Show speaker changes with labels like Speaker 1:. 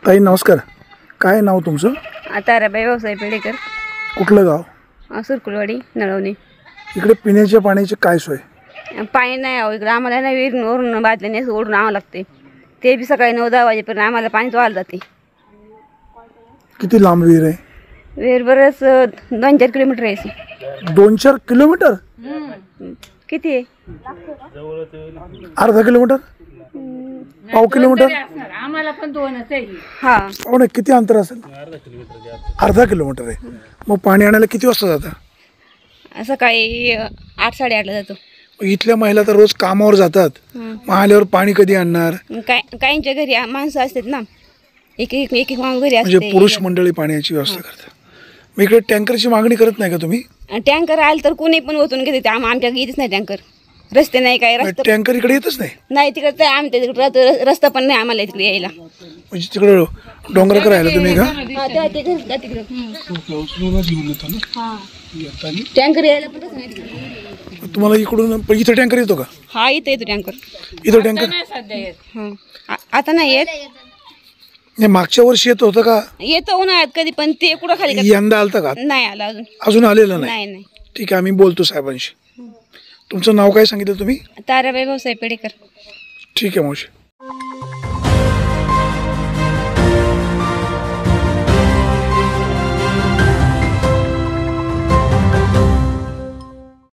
Speaker 1: ताई नमस्कार. काय नाव तुमचं?
Speaker 2: ताराबाई व्यवसाय पेडेकर,
Speaker 1: कुठलं गाव?
Speaker 2: सुरकुलवाडी, नळवणे.
Speaker 1: इकडे पिण्याच्या पाण्याची काय सोय?
Speaker 2: पाणी नाही आहो इकडं, आम्हाला नाही विहिरीवरून बादल्याने असं ओढून आणावं लागते. ते बी सकाळी 9-10 वाजेपर्यंत आम्हाला पाणीच वाहलं जाते.
Speaker 1: किती लांब विहीर आहे?
Speaker 2: विहीर बरंच 2-4 किलोमीटर आहे.
Speaker 1: 2-4 किलोमीटर?
Speaker 2: किती आहे?
Speaker 1: अर्धा किलोमीटर? पाव किलोमीटर?
Speaker 2: आम्हाला पण 2च आहे. हा
Speaker 1: हो ना, किती अंतर असेल? अर्धा किलोमीटर आहे. मग पाणी आणायला किती वाजता जाता?
Speaker 2: सकाळी 8-8:30ला जातो.
Speaker 1: इथल्या महिला तर रोज कामावर जातात, मग आल्यावर पाणी कधी आणणार?
Speaker 2: काहींच्या घरी माणसं असतात ना, एक माणूस घरी
Speaker 1: म्हणजे
Speaker 2: असते.
Speaker 1: पुरुष मंडळी पाण्याची व्यवस्था करतात. मग इकडे टँकरची मागणी करत नाही का तुम्ही?
Speaker 2: टँकर आलं तर कुणी पण ओतून घेते. आमच्या येतच नाही टँकर. रस्ते नाही, काय रस्ता
Speaker 1: टँकर इकडे येतच नाही?
Speaker 2: नाही, तिकडे आमच्या तिकडे रस्ता पण नाही आम्हाला तिकडे यायला.
Speaker 1: म्हणजे तिकडे डोंगराकडे राहिला तुम्ही का?
Speaker 2: टँकर यायला पण रस्ता नाही.
Speaker 1: तुम्हाला इकडून इथं टँकर येतो का?
Speaker 2: हा, इथं येतो टँकर.
Speaker 1: इथं टँकर
Speaker 2: आता नाही येत.
Speaker 1: नाही, मागच्या वर्षी येत होतं का?
Speaker 2: येतो उन्हाळ्यात कधी, पण ते कुठं खाली
Speaker 1: यंदा आलता का?
Speaker 2: नाही आला अजून.
Speaker 1: अजून आलेलं नाही?
Speaker 2: नाही.
Speaker 1: ठीक आहे, आम्ही बोलतो साहेबांशी. तुमचं नाव काय सांगितलं तुम्ही?
Speaker 2: ताराबाई व्यवसाय पेडेकर.
Speaker 1: ठीक आहे मावशी.